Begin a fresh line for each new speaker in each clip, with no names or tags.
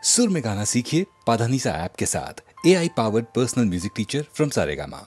सुर में गाना सीखिए पाधानीसा ऐप के साथ। AI powered personal music teacher from Saregama.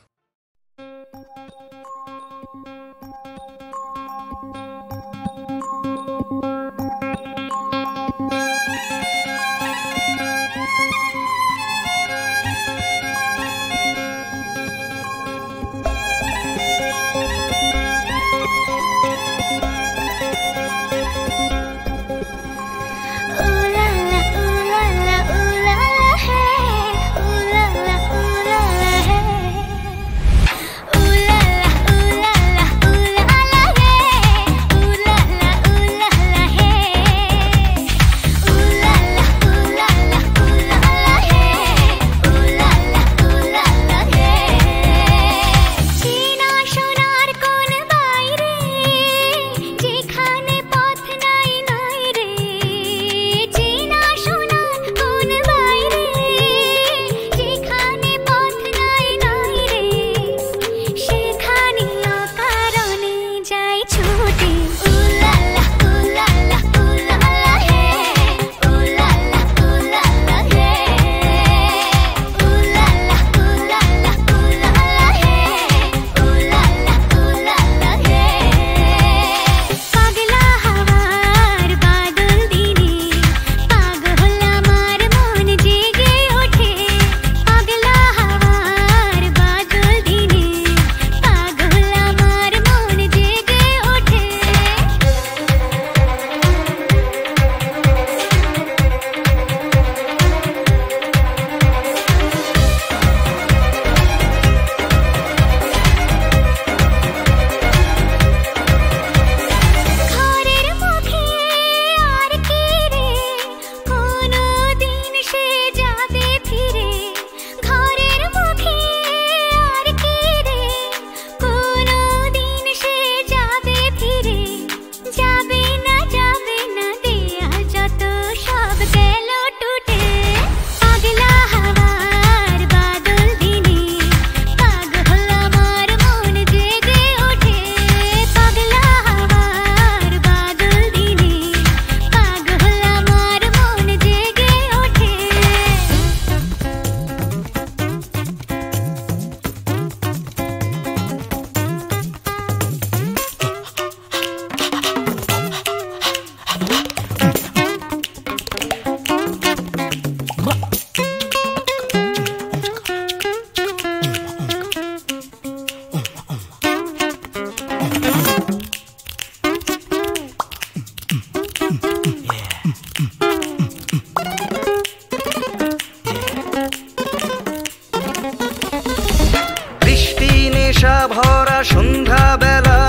ভরা সন্ধ্যা বেলা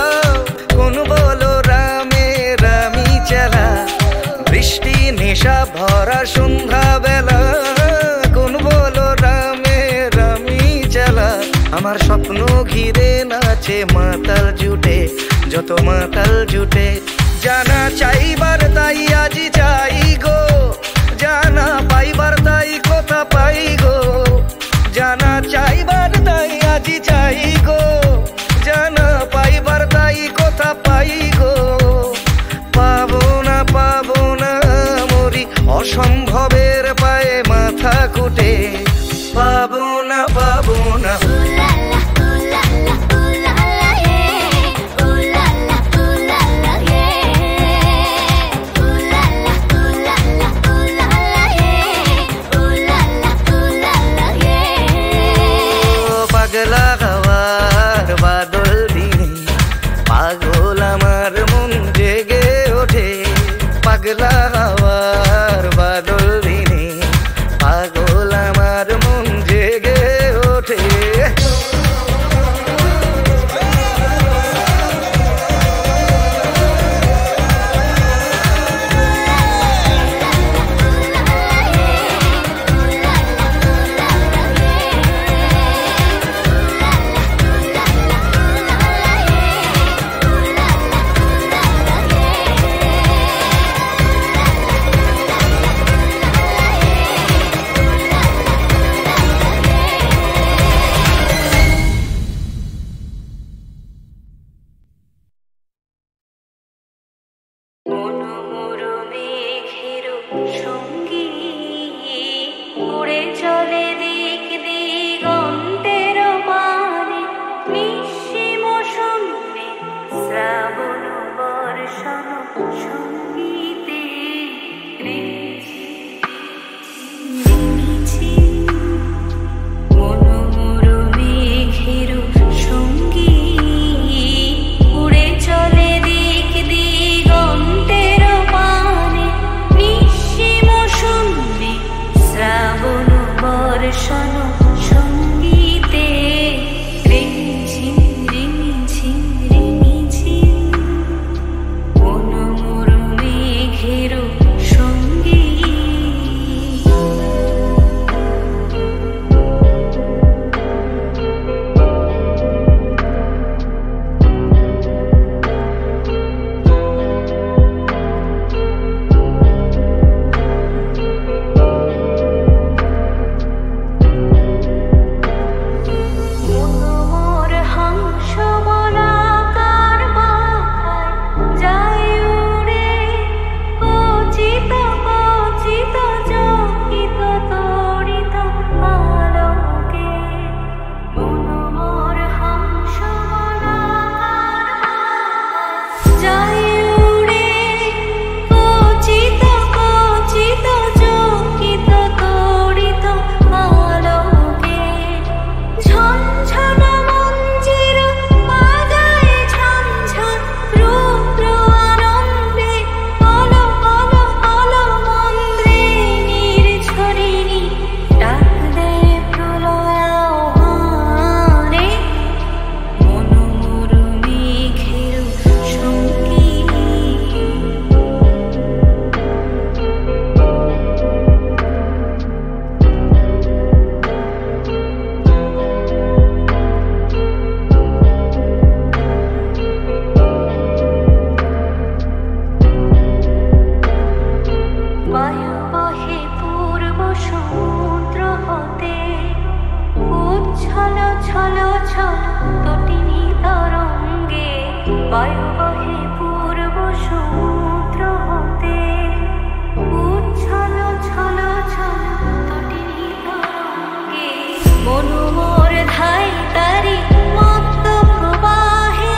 কোন বলো রামে রামি চেলা। বৃষ্টি নেশা ভরা সন্ধ্যা বেলা কোন বলো রামে রামি চেলা। আমার স্বপ্ন ঘিরে নাচে মাতাল জুটে, যত মাতাল জুটে। জানা চাইবার তাই আজি চাই গো, জানা পাইবার তাই কথা পাই গো। জানা চাইবার তাই আজি চাই গো, জানা পাইবার তাই কথা পাই গো। পাবো না মরি অসম্ভবের পায়ে মাথা কুটে। পাবো না পাগলা হাওয়ার বাদল দিনে পাগল আমার মন জেগে ওঠে। পাগলা হাওয়ার বাদল দিনে পাগল আমার মন জেগে ওঠে।
সমুদ্র হতে উচ্ছল ছল ছল তটিনী তরঙ্গে বায়ু বহে পূর্ব সমুদ্র হতে উচ্ছল ছল ছল তটিনী তরঙ্গে মনোমোর ধাই তারি মত্ত প্রবাহে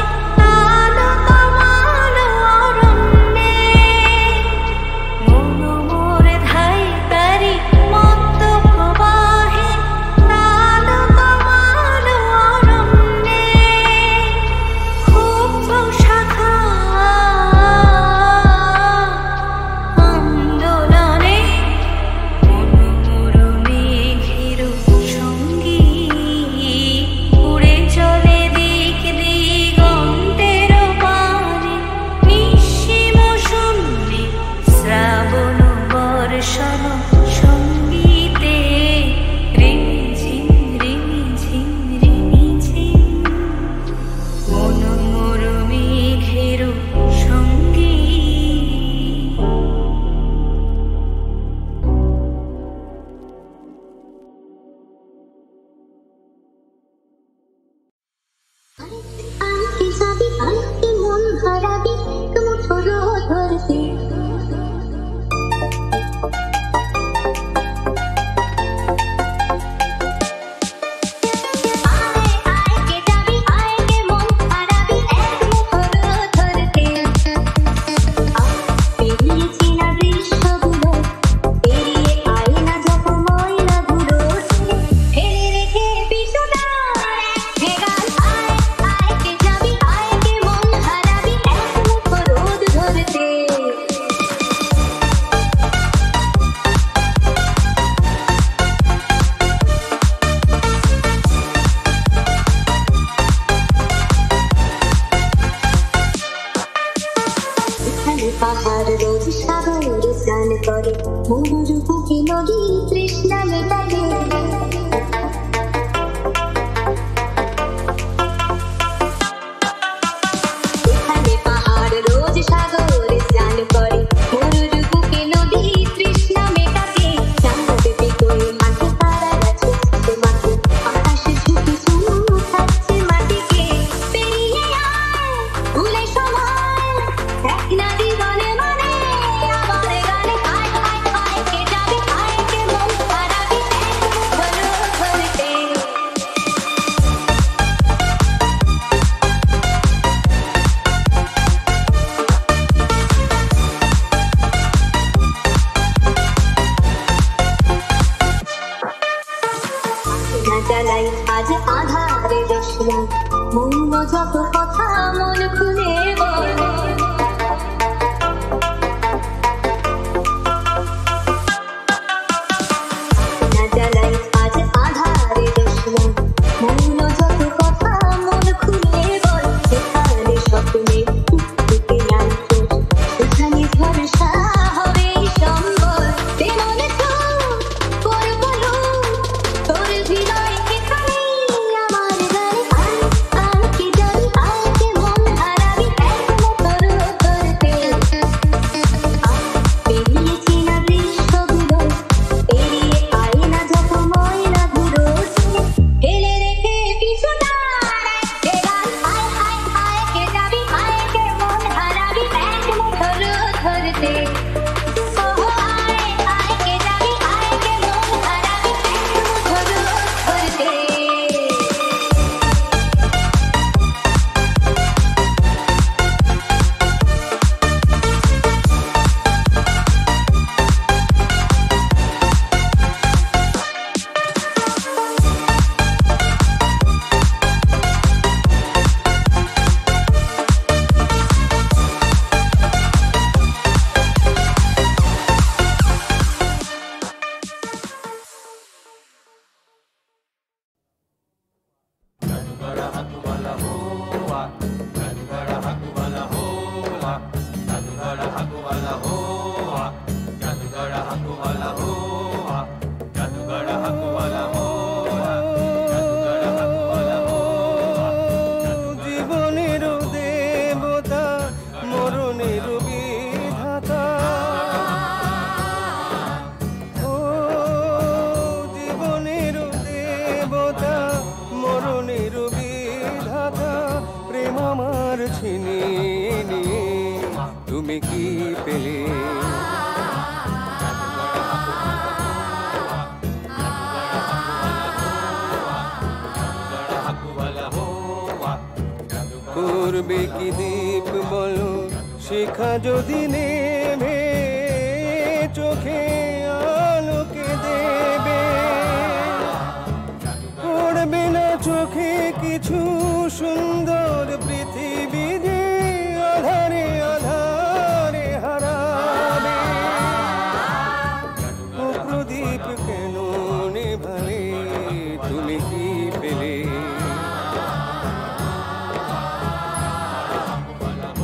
আলো কমাল অরণ্যে মনোমোর ধাই তারি মত্ত প্রবাহে আলো কমাল অরণ্যে ক্ষুব্ধ শাখা আন্দোলনে মনোমোর মেঘের সঙ্গী উড়ে চলে দিক দিগন্তের পানে নিঃসীম শূন্যে শ্রাবণ বর্ষণ সঙ্গীতে রিমিঝিম রিমিঝিম রিমিঝিম মনোমোর মেঘের সঙ্গী
আরেকটি যাবি আরেকটি মন হারাবি মুঠোর ধরতে আয় কে যাবি আয় কে মন হারাবি এক মুঠোর ধরতে পেরিয়েছি না দৃশ্যগুলো পেরিয়ে আয় না যত ময়লা ধুলো ফেলে রেখে পিছুটার এক ভেগাল আয় কে যাবি আয় কে মন হারাবি এক মুঠো রোদ ধরতে এখানে পাহাড় রোজ সাগরে স্নান করে মরুর বুকে নদী তৃষ্ণা মেটালে এখানে পাহাড় রোজ সাগরে স্নান করে মরুর বুকে নদী তৃষ্ণা মেটাতে চাঁদে বিকল মাঠে তারারা ছুটছে মাঠে আকাশে ঝুঁকি চুমু খাচ্ছে মাটিকে পেরিয়ে আয় ভুলে সময় এক না জীবনে মানে আবার গানে আয় আয় আয় কে যাবি আয় কে মন হারাবি এক মুঠো ধরতে না জ্বালাই আজ আধারে জোছনা মৌন যত কথা মন খুলে বল না জ্বালাই আজ আধারে জোছনা মৌন যত কথা মন খুলে বল সেখানে স্বপ্নে টুকটুকে লাইট সেখানে ভরসা হবে সম্বল তেমনে তো করবো তোর হৃদয় এখানে আমার গানে আয় আয় কে যাবি আয় কে মন হারাবি
করবে কি দীপ বলো শিখা যদি নেবে চোখে আলোকে দেবে পড়বে না চোখে কিছু সুন্দর পৃথিবী যে আধারে আধারে হারাবে ও প্রদীপ কেন নেভালে তুমি কি পেলে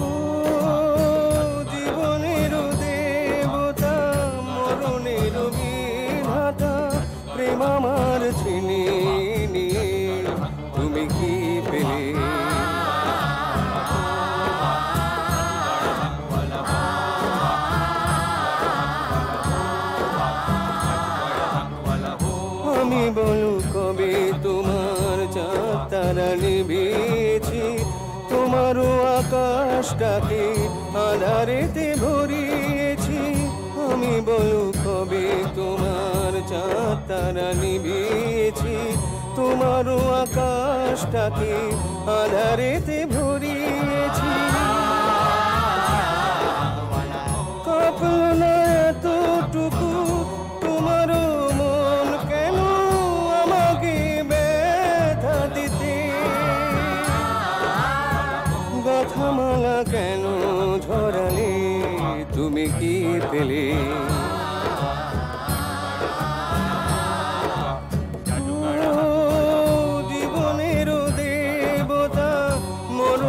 ও জীবনের দেবতা মরণের বিধাতা প্রেম আমার ছিনিয়ে নিয়ে তুমি কি পেলে আমি বলু কবে তোমার চাঁদ তারা নিবেছি তোমারও আকাশটাকে আধারেতে ভরিয়েছি আমি বলু কবে তোমার চাঁদ তারা নিবেছি তোমারও আকাশটাকে আধারেতে ভরিয়েছি কাঁপল না এতটুকু তোমারও মন কেন আমাকে ব্যথা দিতে গাথামালা কেন ঝরালে তুমি কি পেলে ও জীবনের দেবতা মন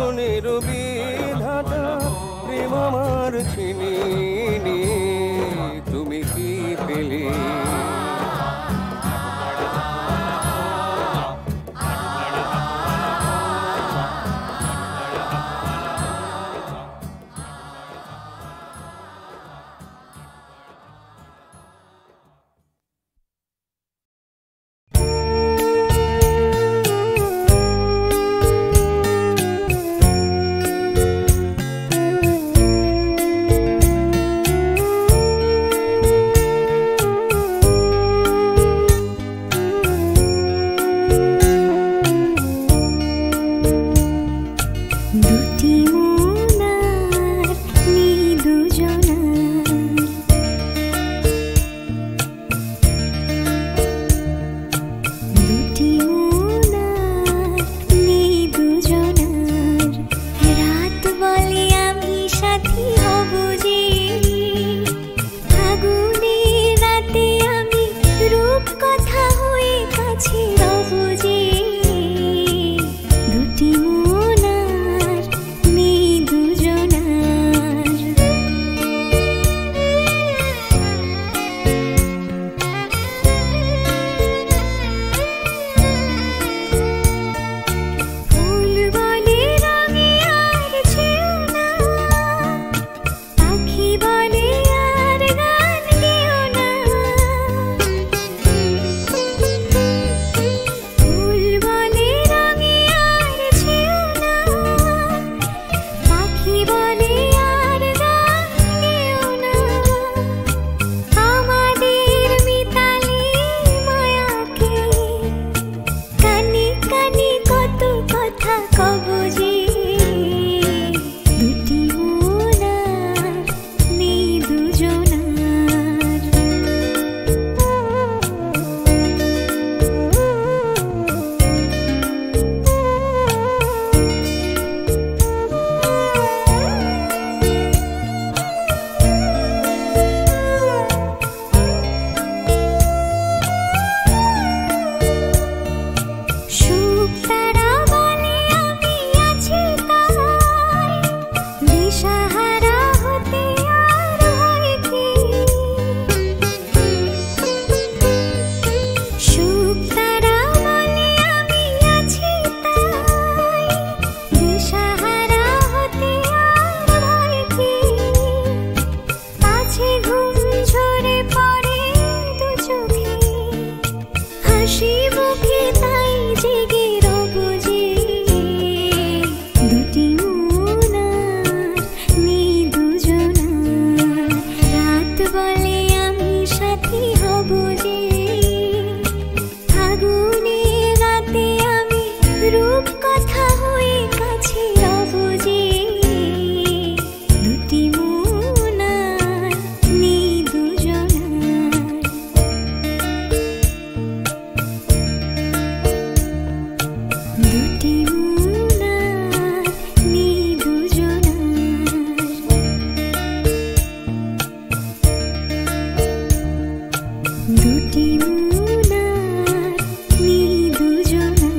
দুটি মনার মিল দুজনার।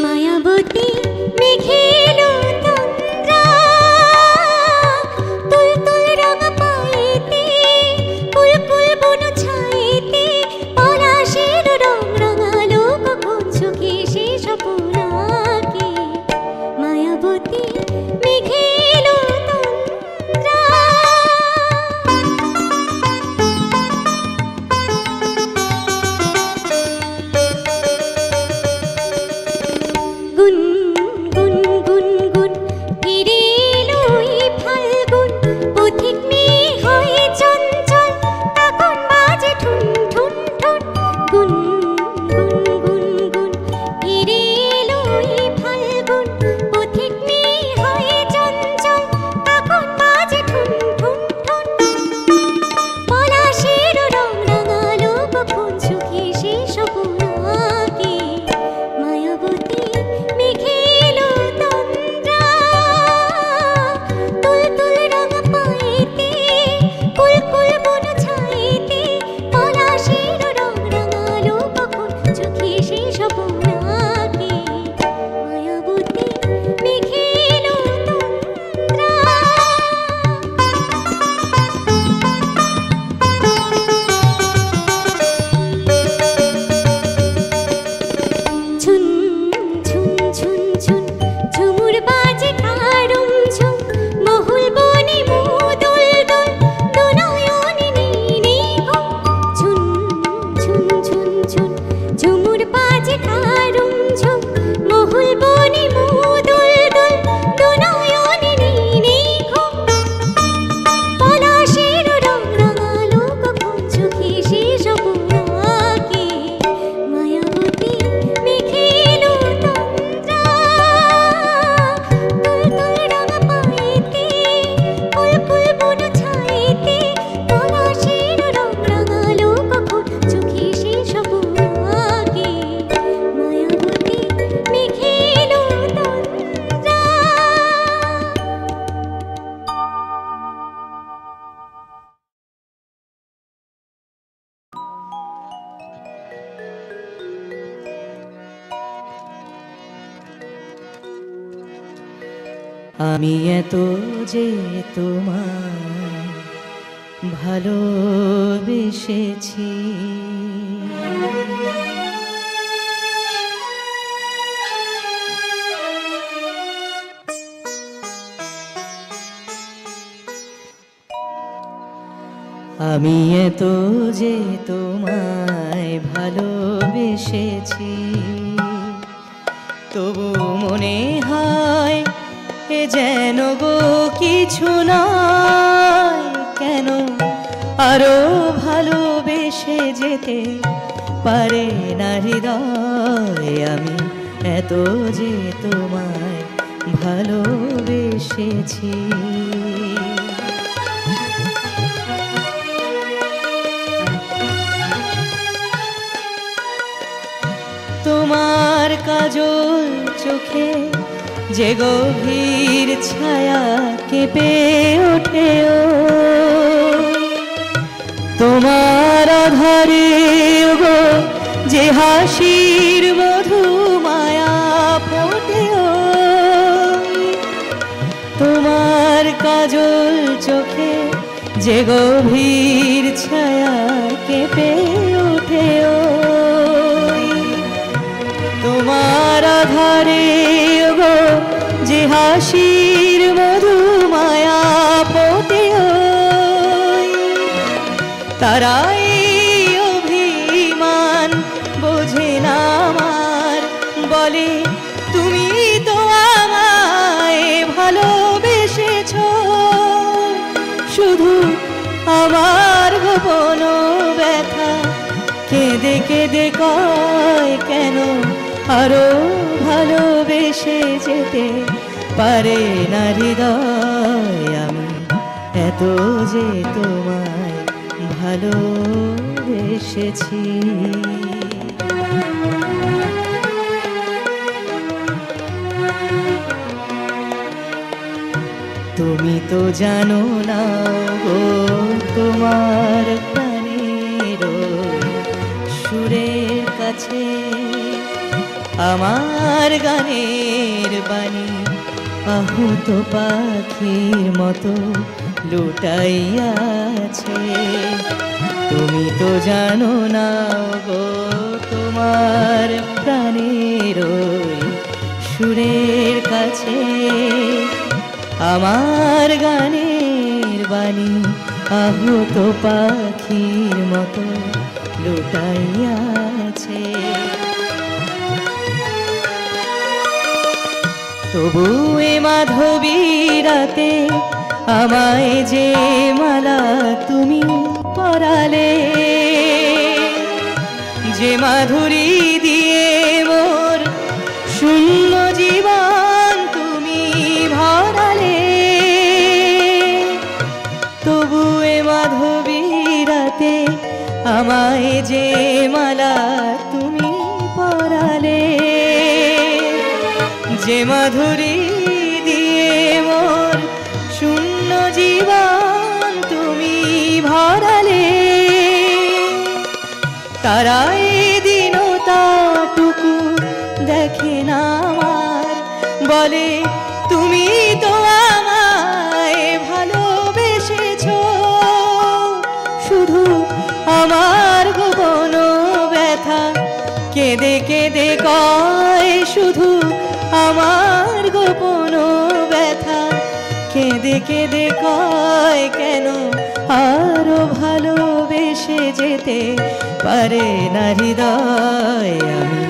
মায়াবতী মেঘের তন্দ্রা, তুলতুল রঙ পায়েতে, কুলকুল বন ছায়েতে, পলাশের রং রাঙালো কখন চোখে সে স্বপনাকে। মায়াবতী মেঘের তন্দ্রা। গুন গুন গুন গুন ফিরে এলো এই ফাল্গুন, পথিক মেয়ে হয়ে চঞ্চল, তখন বাজে ঠুন ঠুন ঠুন। গুন গুন গুন গুন ফিরে এলো এই ফাল্গুন, পথিক মেয়ে হয়ে চঞ্চল, তখন বাজে ঠুন ঠুন ঠুন। পলাশের রং রাঙালো কখন চোখে সে স্বপনাকে। মায়াবতী মেঘের তন্দ্রা, তুলতুল রঙ পায়েতে, কুলকুল বন ছায়েতে, পলাশের রং রাঙালো কখন চোখে সে স্বপনাকে। মায়াবতী মেঘের তন্দ্রা। ঝুন ঝুন ঝুন ঝুন ঝুমুর বাজে কারুম ঝুম, মহুল বনে মুদুল দুল, দুনয়নে নীনে ঘুম। ঝুন ঝুন ঝুন ঝুন ঝুমুর বাজে কারুম ঝুম, মহুল বনে মুদুল দুল, দুনয়নে নীনে ঘুম। পলাশের রং রাঙালো কখন চোখে সে স্বপনাকে। মায়াবতী মেঘের তন্দ্রা, তুলতুল রঙ পায়েতে, কুলকুল বন ছায়েতে, পলাশের রং রাঙালো কখন চোখে সে স্বপনাকে। মায়াবতী মেঘের তন্দ্রা।
আমি এত যে তোমায় ভালোবেসেছি, আমি এত যে তোমায় ভালোবেসেছি, তবু মনে হয় এ যেন গো কিছু নয়। কেন আরো ভালোবেসে যেতে পারে না হৃদয়, আমি এত যে তোমায় ভালোবেসেছি। তোমার কাজল চোখে যে গভীর ছায়া কেঁপে ওঠে, তোমার আধারে গো যে হাসির মধু মায়া ফোটে, তোমার কাজল চোখে যে গভীর ছায়া কেঁপে ওঠে, তোমার আধারে গো যে হাসির মধু মায়া ফোটে, তারাই অভিমান বোঝে না আমার, বলে তুমি তো আমার কেঁদে কয় কেন আরো ভালোবেসে যেতে পারে না হৃদয়। আমি এত যে তোমায় ভালোবেসেছি। তুমি তো জানো না গো তোমার প্রাণের সুরের কাছে আমার গানের বাণী আহত পাখির মতো লুটাইয়াছে। তুমি তো জানো না গো তোমার প্রাণের সুরের কাছে আমার গানের বাণী আহত পাখির মতো লুটাইয়াছে। তবু এ মাধবী রাতে আমায় যে মালা তুমি পরালে, যে মাধুরী দিয়ে মোর শূন্য জীবন তুমি ভরালে, তবু এ মাধবী রাতে আমায় যে মালা তুমি পরালে, যে মাধুরী দিয়ে মোর শূন্য জীবন তুমি ভরালে, তারাই দিনটাটুকু দেখে না আমার, বলে তুমি তো আমায় ভালোবেসেছো। শুধু আমার গোপন ব্যথা কেঁদে কেঁদে কয়, শুধু আমার গোপন ব্যথা কেঁদে কেঁদে কয় কেন আরো ভালোবেসে যেতে পারে না হৃদয়। আমি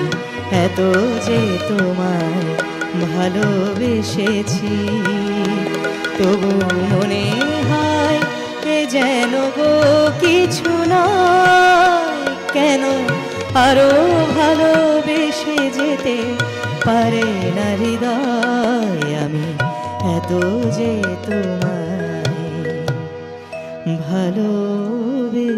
এত যে তোমায় ভালোবেসেছি, তবু মনে হয় এ যেন গো কিছু নয়, কেন আরো ভালোবেসে যেতে পারে না হৃদয়। আমি এত যে তোমায় ভালোবেসেছি।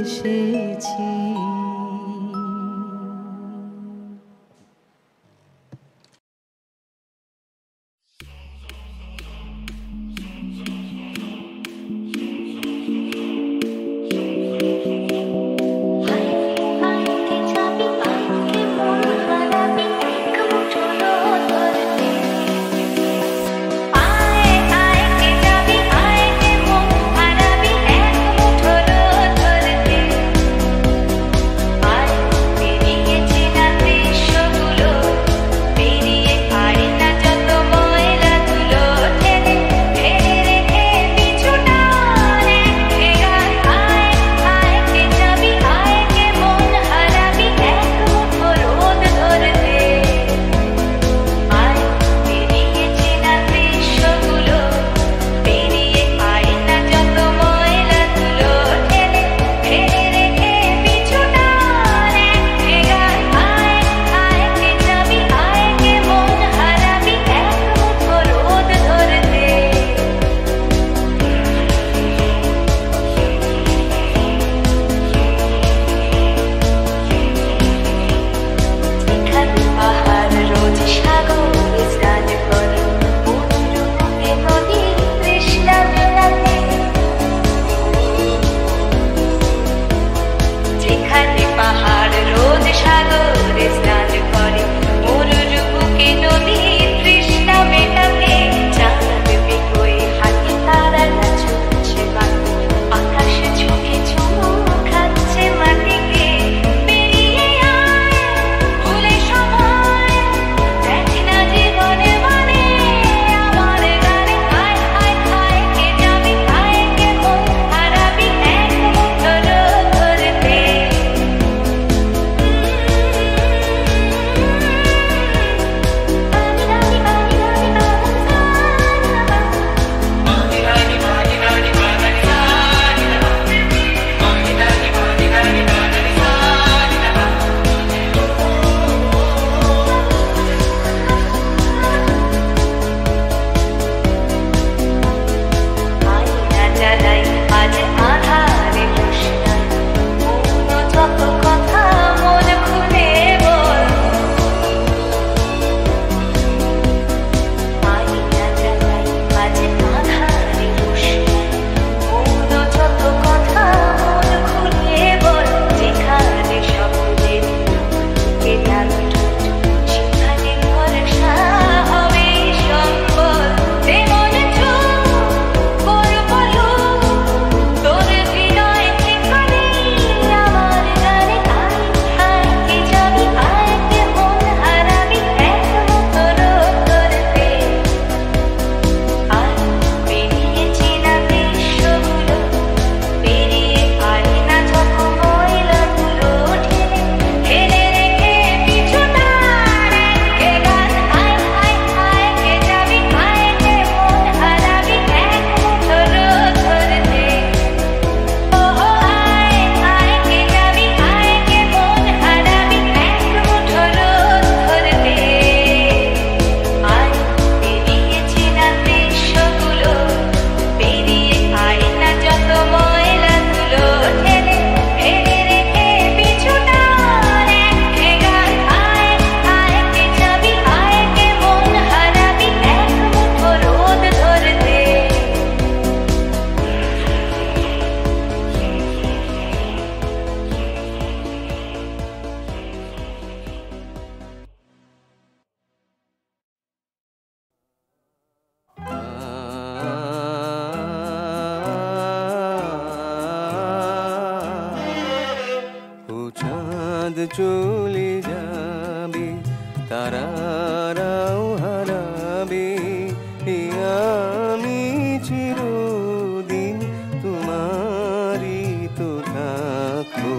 আমি চিরদিন তোমারই তো থাকবো।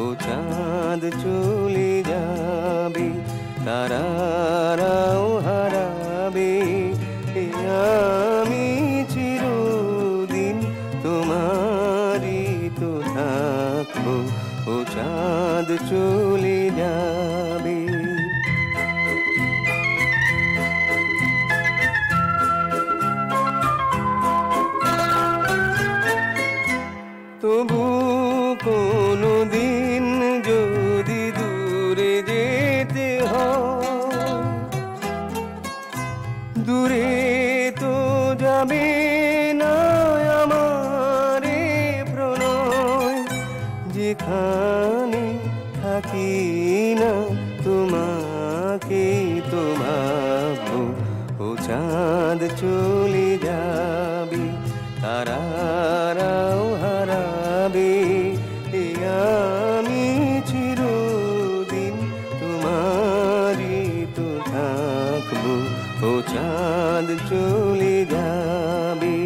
ও চাঁদ চলে যাবে, তারারাও হারাবে, আমি চিরদিন তোমারই তো থাকবো। ও চাঁদ চলে যাবে। তবু কোনো দিন যদি দূরে যেতে হয়, দূরে তো যাবে না আমার প্রণয়। যেখানে থাকি না তোমাকে তো ভাবো। ও চাঁদ চলে যাবে, তারারাও হারাবে, আমি চিরদিন তোমারই তো থাকবো। ও চাঁদ চলে যাবে।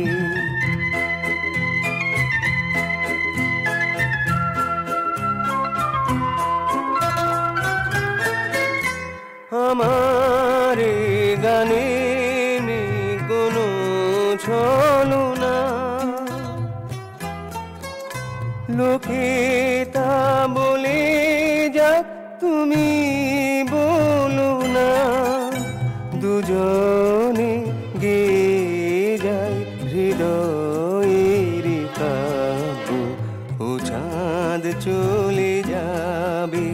আমার গানে নেই কোনো ছলনা, লোকে তা বলে যাক তুমি বলো না। দুজনে গেয়ে যায় হৃদয়ের কাব্য। ও চাঁদ চলে যাবে,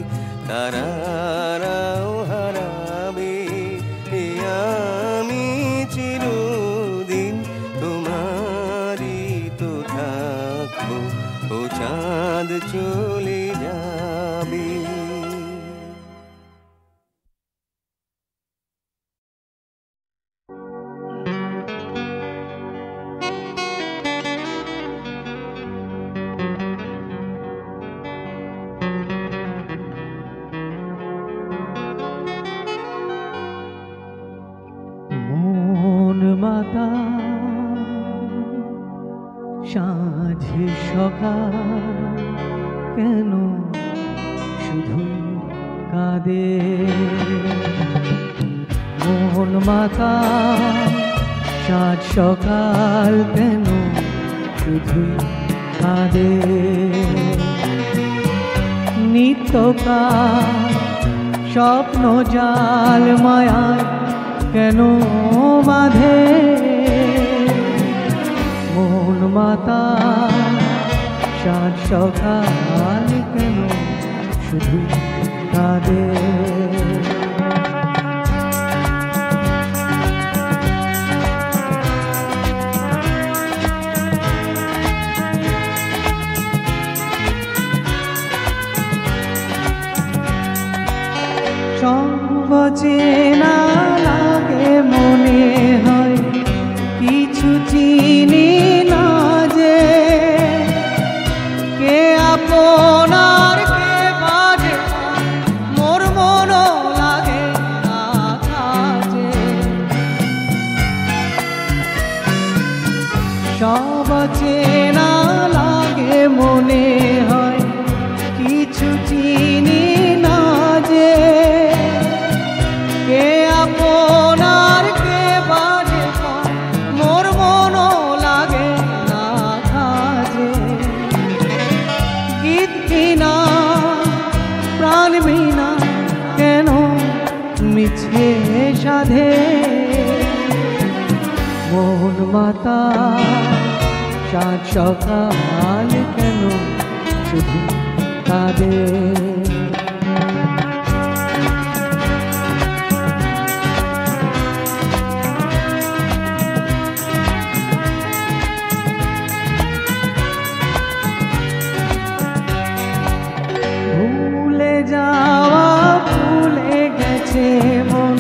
তারারাও হারাবে, আমি চিরদিন তোমারই তো থাকবো। ও চাঁদ চলে যাবে।
মন মাতা সাঁঝে সকাল কেন শুধু কাঁদে। মন মাতা সাঁঝ সকাল কেন শুধু কাঁদে। নিত্যকাল স্বপ্ন জাল মায়ায় কেন বাঁধে। মন মাতা সাঁঝ সকাল কেন শুধু কাঁদে। সব চেনা লাগে মনে হয় কিছু চিনি না যে। কে আপনার কে বাজে মোর মন লাগে না কাজে। সব চেনা লাগে মনে হয় কিছু চিনি না যে। কে আপনার কে বাজে মোর মন লাগে না কাজে। গীত বিনা প্রাণ বিনা কেন মিছে সাধে। মন মাতা সাঁঝ সকাল কেন শুধু কাঁদে। ভুলে যাওয়া ভুলে গেছে মন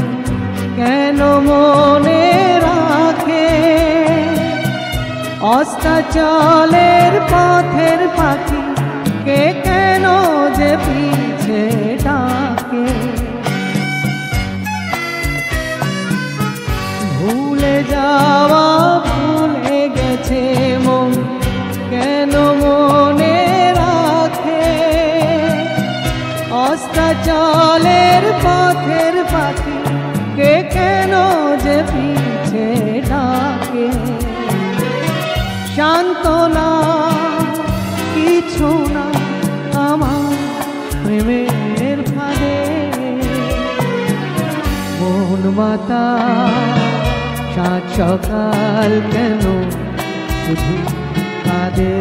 কেন মনে রাখে। অস্তাচলের পথের পাখি কে কেন যে পিছে ডাকে। ভুলে যাওয়া ভুলে গেছে মন কেন মনে রাখে অস্তাচলের পথের পাখি কে কেন যে পিছে ডাকে সান্ত্বনা কিছু না আমার প্রেমের ফাঁদে মন মাতা সাত সকাল কেন শুধু কাঁদে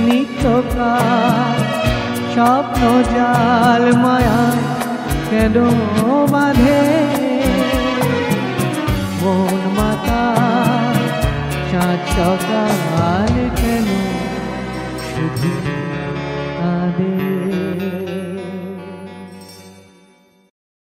নিত্যকাল স্বপ্ন জাল মায়া কেন বাঁধে মন মাতা সাত সকাল কেন শুধু